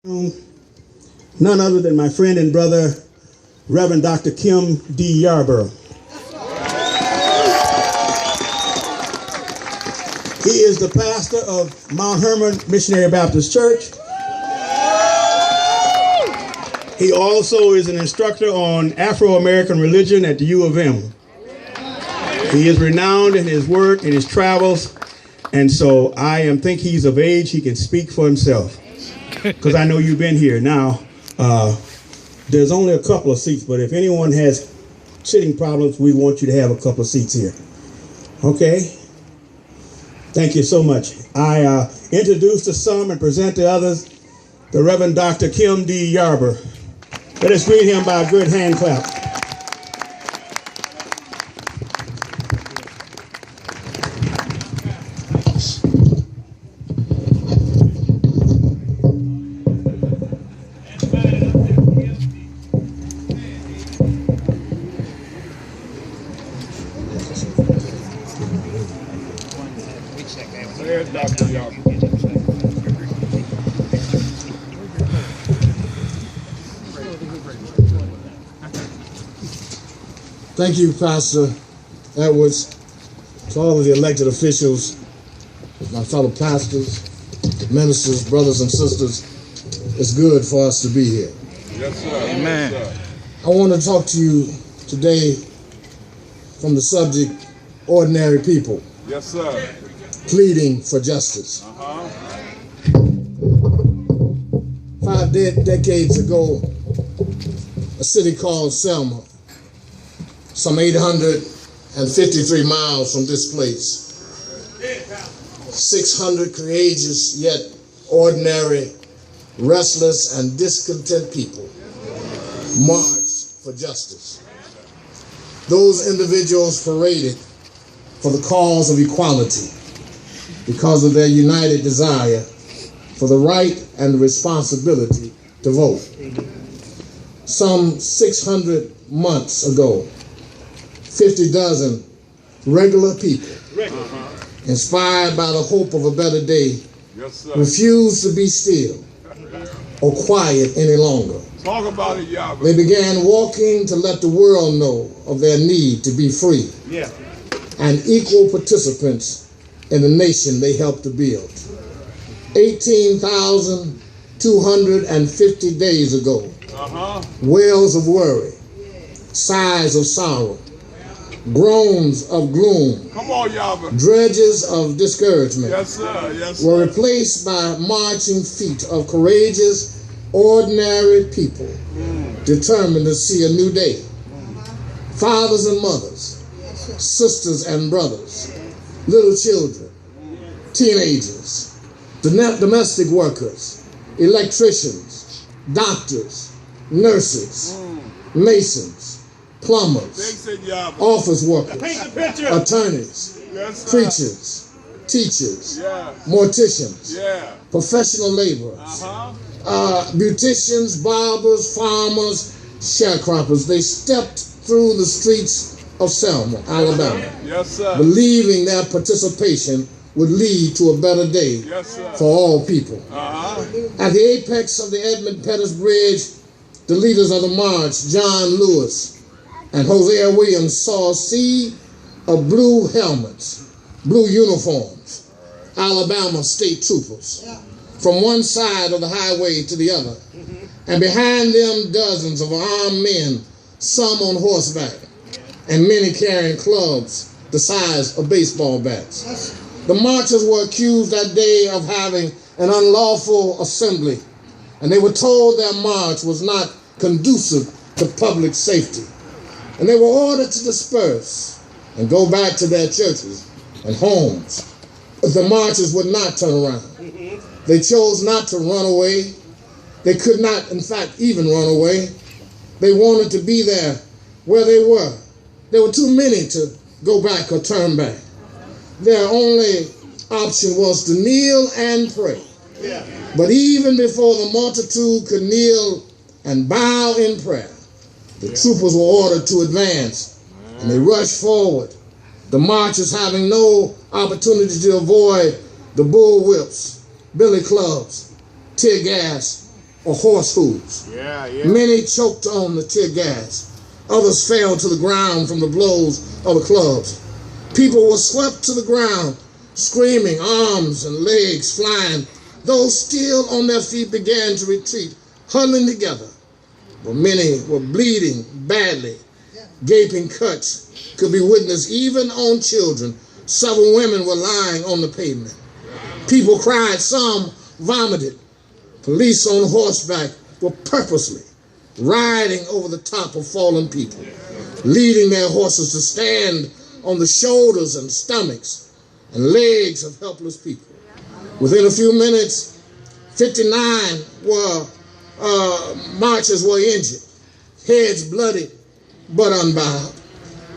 None other than my friend and brother, Reverend Dr. Kim D. Yarber. He is the pastor of Mount Hermon Missionary Baptist Church. He also is an instructor on Afro-American religion at the U of M. He is renowned in his work and his travels, and so I think he's of age. He can speak for himself, because I know you've been here. Now, there's only a couple of seats, but if anyone has sitting problems, we want you to have a couple of seats here. Okay? Thank you so much. I introduce to some and present to others the Reverend Dr. Kim D. Yarber. Let us greet him by a good hand clap. Thank you, Pastor Edwards, to all of the elected officials, my fellow pastors, ministers, brothers and sisters. It's good for us to be here. Yes, sir. Amen. Yes, sir. I want to talk to you today from the subject, ordinary people. Yes, sir. Pleading for justice. 5 decades ago, a city called Selma, some 853 miles from this place, 600 courageous yet ordinary, restless and discontent people marched for justice. Those individuals paraded for the cause of equality because of their united desire for the right and the responsibility to vote. Some 600 months ago, 50 dozen regular people, inspired by the hope of a better day, refused to be still or quiet any longer. Talk about it, Yarber. They began walking to let the world know of their need to be free and equal participants in the nation they helped to build. 18,250 days ago, wails of worry, sighs of sorrow, groans of gloom, come on, Yarber, dredges of discouragement, yes, sir. Yes, sir. were replaced by marching feet of courageous, ordinary people determined to see a new day. Fathers and mothers, sisters and brothers, little children, teenagers, domestic workers, electricians, doctors, nurses, masons, plumbers, office workers, attorneys, preachers, teachers, morticians, professional laborers, beauticians, barbers, farmers, sharecroppers. They stepped through the streets of Selma, Alabama, believing their participation would lead to a better day for all people. At the apex of the Edmund Pettus Bridge, the leaders of the march, John Lewis and Hosea Williams, saw a sea of blue helmets, blue uniforms, Alabama state troopers, from one side of the highway to the other. And behind them, dozens of armed men, some on horseback, and many carrying clubs the size of baseball bats. The marchers were accused that day of having an unlawful assembly, and they were told their march was not conducive to public safety. And they were ordered to disperse and go back to their churches and homes. But the marchers would not turn around. They chose not to run away. They could not, in fact, even run away. They wanted to be there where they were. There were too many to go back or turn back. Their only option was to kneel and pray. But even before the multitude could kneel and bow in prayer, the troopers were ordered to advance, and they rushed forward. The marchers, having no opportunity to avoid the bull whips, billy clubs, tear gas, or horse hooves. Many choked on the tear gas. Others fell to the ground from the blows of the clubs. People were swept to the ground, screaming, arms and legs flying. Those still on their feet began to retreat, huddling together. But many were bleeding badly. Gaping cuts could be witnessed even on children. Several women were lying on the pavement. People cried, some vomited. Police on horseback were purposely riding over the top of fallen people, leading their horses to stand on the shoulders and stomachs and legs of helpless people. Within a few minutes, 59 marchers were injured, heads bloody but unbowed.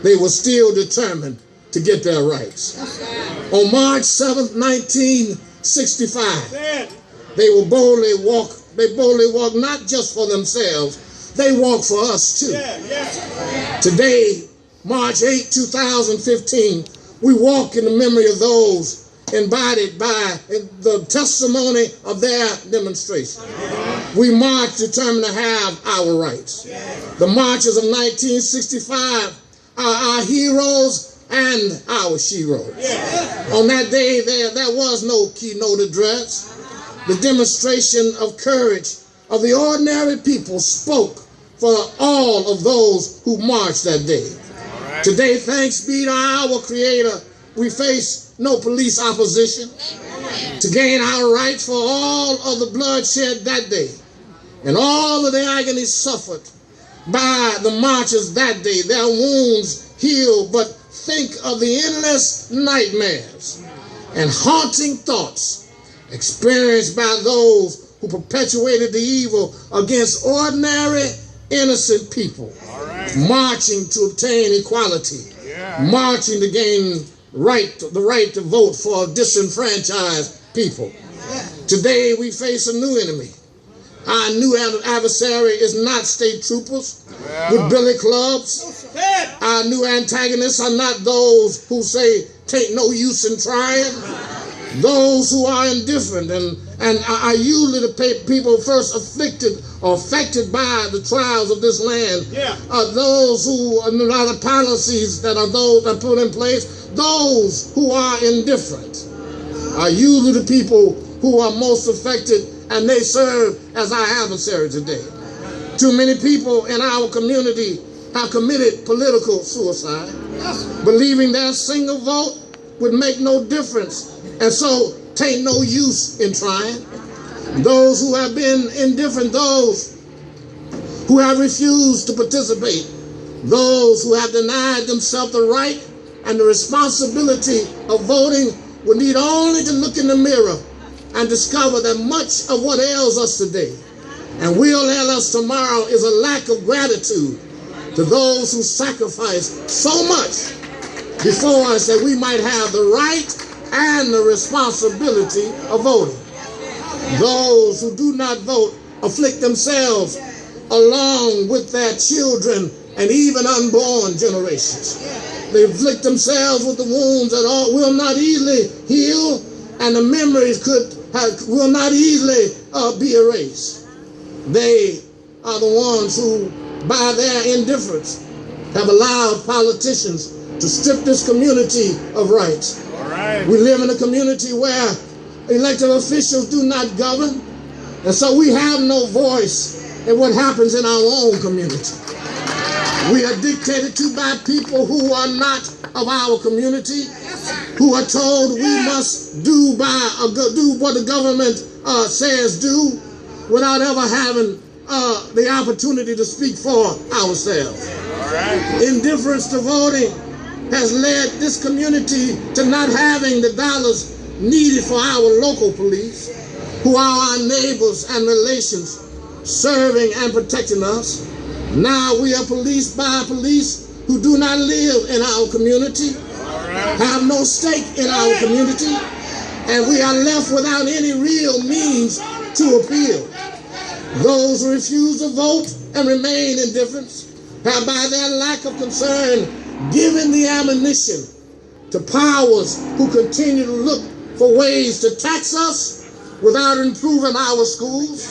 They were still determined to get their rights. On March 7th, 1965, they boldly walked not just for themselves, they walked for us too. Today, March 8, 2015, we walk in the memory of those embodied by the testimony of their demonstration. We march determined to have our rights. The marches of 1965 are our heroes and our sheroes. On that day, there was no keynote address. The demonstration of courage of the ordinary people spoke for all of those who marched that day. Today, thanks be to our Creator, we face no police opposition to gain our rights for all of the bloodshed that day and all of the agony suffered by the marchers that day. Their wounds healed, but think of the endless nightmares and haunting thoughts experienced by those who perpetuated the evil against ordinary, innocent people, marching to obtain equality, marching to gain the right to vote for disenfranchised people. Today we face a new enemy. Our new adversary is not state troopers with billy clubs. Our new antagonists are not those who say, "Tain't no use in trying." Those who are indifferent and are usually the people first afflicted or affected by the trials of this land. Those who are the policies that are those that are put in place. Those who are indifferent are usually the people who are most affected, and they serve as our adversary today. Too many people in our community have committed political suicide, believing their single vote would make no difference, and so tain't no use in trying. Those who have been indifferent, those who have refused to participate, those who have denied themselves the right and the responsibility of voting will need only to look in the mirror and discover that much of what ails us today and will ail us tomorrow is a lack of gratitude to those who sacrificed so much before us that we might have the right and the responsibility of voting. Those who do not vote afflict themselves along with their children and even unborn generations. They afflict themselves with the wounds that will not easily heal, and the memories will not easily be erased. They are the ones who, by their indifference, have allowed politicians to strip this community of rights. We live in a community where elected officials do not govern, and so we have no voice in what happens in our own community. We are dictated to by people who are not of our community, who are told we must do what the government says do, without ever having the opportunity to speak for ourselves. Indifference to voting has led this community to not having the dollars needed for our local police, who are our neighbors and relations, serving and protecting us. Now we are policed by police who do not live in our community, have no stake in our community, and we are left without any real means to appeal. Those who refuse to vote and remain indifferent have, by their lack of concern, given the ammunition to powers who continue to look for ways to tax us without improving our schools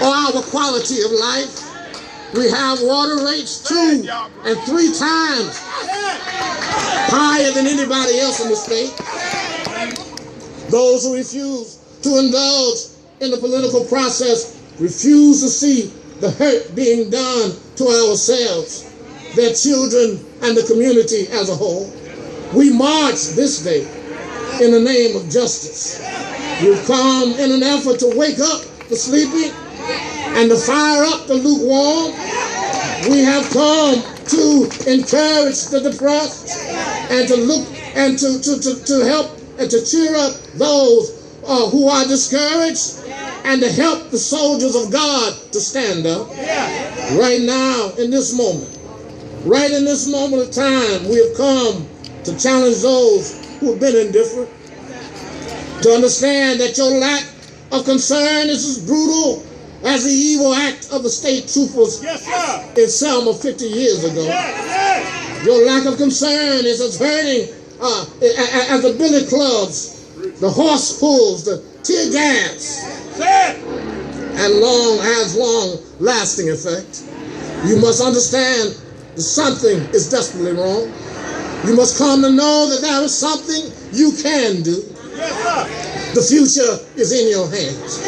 or our our quality of life. We have water rates 2 and 3 times higher than anybody else in the state. Those who refuse to indulge in the political process refuse to see the hurt being done to ourselves, their children, and the community as a whole. We march this day in the name of justice. We've come in an effort to wake up the sleeping and to fire up the lukewarm. We have come to encourage the depressed and to look and to help and to cheer up those who are discouraged and to help the soldiers of God to stand up. Right now, in this moment, right in this moment of time, we have come to challenge those who have been indifferent, to understand that your lack of concern is as brutal as the evil act of the state troopers in Selma 50 years ago. Your lack of concern is as hurting as the billy clubs, the horse pulls, the tear gas, and has long-lasting effect. You must understand that something is desperately wrong. You must come to know that there is something you can do. The future is in your hands.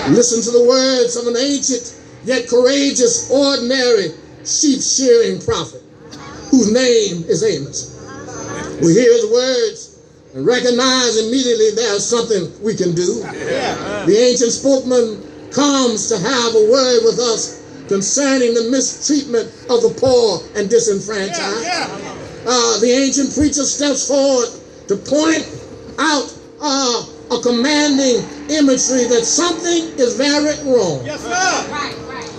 Listen to the words of an ancient yet courageous, ordinary sheep-shearing prophet whose name is Amos. We hear his words and recognize immediately there's something we can do. The ancient spokesman comes to have a word with us concerning the mistreatment of the poor and disenfranchised. The ancient preacher steps forward to point out a commanding imagery that something is very wrong.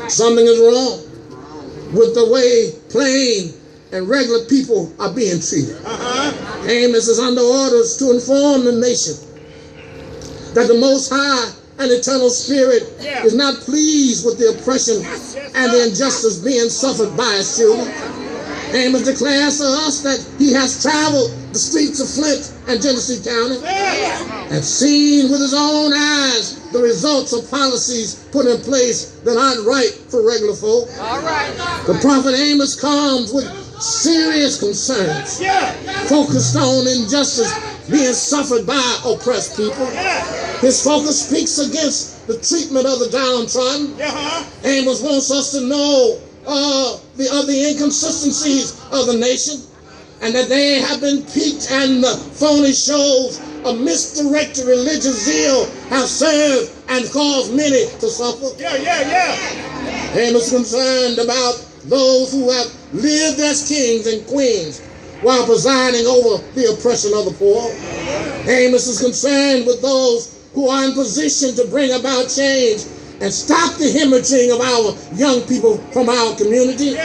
Something is wrong with the way plain and regular people are being treated. Amos is under orders to inform the nation that the Most High and Eternal Spirit is not pleased with the oppression and the injustice being suffered by his children. Amos declares to us that he has traveled the streets of Flint and Genesee County and seen with his own eyes the results of policies put in place that aren't right for regular folk. The prophet Amos comes with serious concerns focused on injustice being suffered by oppressed people. His focus speaks against the treatment of the downtrodden. Amos wants us to know the inconsistencies of the nation, and that they have been piqued, and the phony shows of misdirected religious zeal have served and caused many to suffer. Amos is concerned about those who have lived as kings and queens while presiding over the oppression of the poor. Amos is concerned with those who are in position to bring about change and stop the hemorrhaging of our young people from our community.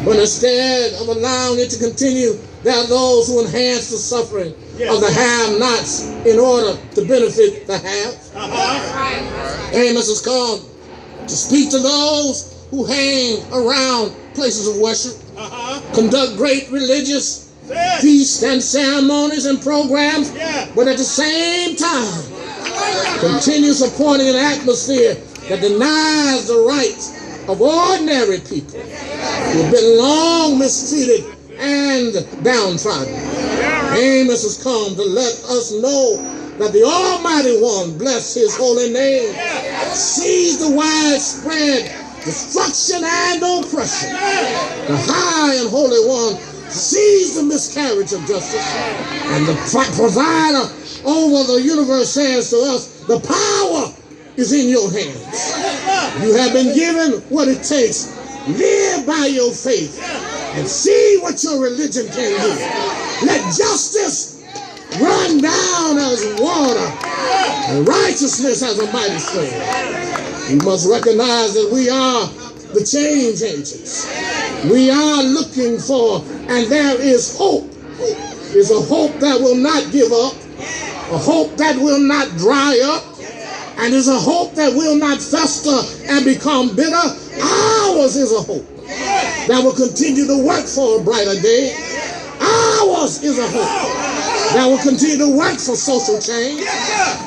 But instead of allowing it to continue, there are those who enhance the suffering of the have-nots in order to benefit the haves. Amos has come to speak to those who hang around places of worship, conduct great religious feasts and ceremonies and programs, but at the same time continue supporting an atmosphere that denies the rights of ordinary people who have been long mistreated and downtrodden. Amos has come to let us know that the Almighty One, bless his holy name, sees the widespread destruction and oppression. The High and Holy One sees the miscarriage of justice, and the provider over the universe says to us, the power is in your hands. You have been given what it takes. Live by your faith and see what your religion can do. Let justice run down as water and righteousness as a mighty stream. We must recognize that we are the change agents. We are looking for, and there is hope. There's a hope that will not give up, a hope that will not dry up, and there's a hope that will not fester and become bitter. Ours is a hope that will continue to work for a brighter day. Ours is a hope that will continue to work for social change.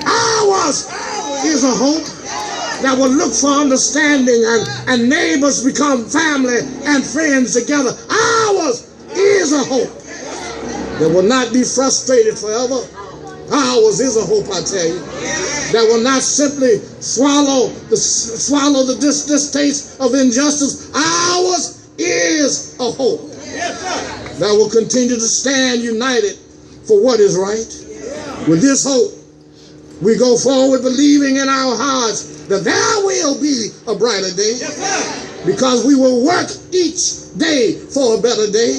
Ours is a hope that will look for understanding, and neighbors become family and friends together. Ours is a hope that will not be frustrated forever. Ours is a hope, I tell you, that will not simply swallow the distaste of injustice. Ours is a hope that will continue to stand united for what is right. With this hope, we go forward believing in our hearts that there will be a brighter day, because we will work each day for a better day.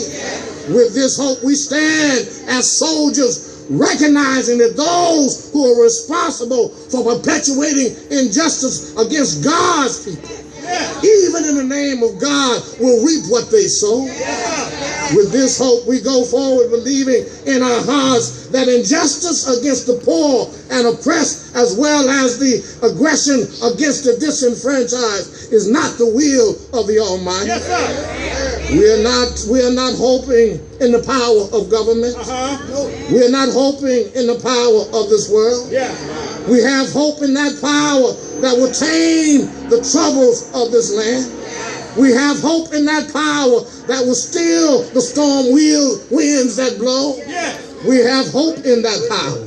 With this hope, we stand as soldiers, recognizing that those who are responsible for perpetuating injustice against God's people, even in the name of God, will reap what they sow. With this hope, we go forward believing in our hearts that injustice against the poor and oppressed, as well as the aggression against the disenfranchised, is not the will of the Almighty. We are not hoping in the power of government. We are not hoping in the power of this world. We have hope in that power that will tame the troubles of this land. We have hope in that power that will still the storm winds that blow. We have hope in that power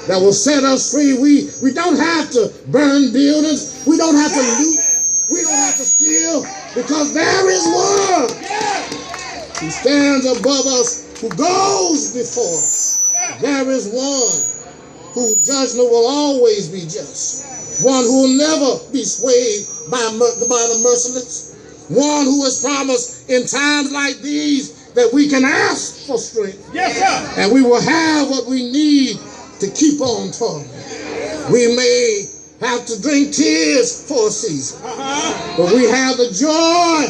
that will set us free. We don't have to burn buildings. We don't have to loot. We don't have to steal, because there is one who stands above us, who goes before us. There is one whose judgment will always be just. One who will never be swayed by the merciless. One who has promised in times like these that we can ask for strength. And we will have what we need to keep on toiling. We may have to drink tears for a season, but we have the joy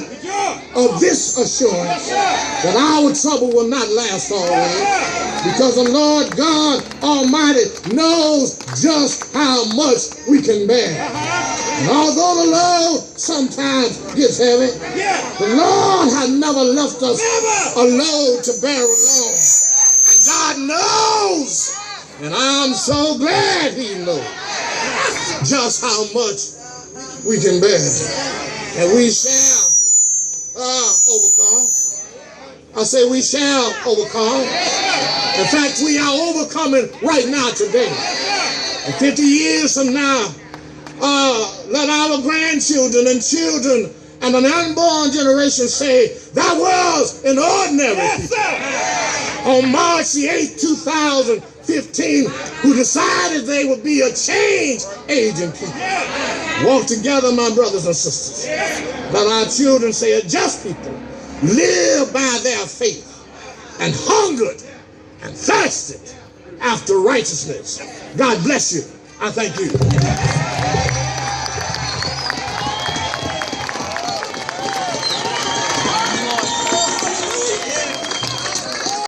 of this assurance that our trouble will not last always, because the Lord God Almighty knows just how much we can bear. And although the load sometimes gets heavy, the Lord has never left us a load to bear alone. And God knows, and I'm so glad He knows just how much we can bear. And we shall overcome. I say we shall overcome. In fact, we are overcoming right now today. And 50 years from now, let our grandchildren and children and an unborn generation say, that was an ordinary people on March the 8th, 2015, who decided they would be a change agent people. Walk together, my brothers and sisters. Let our children say, a just people live by their faith, and hungered and thirsted after righteousness. God bless you. I thank you.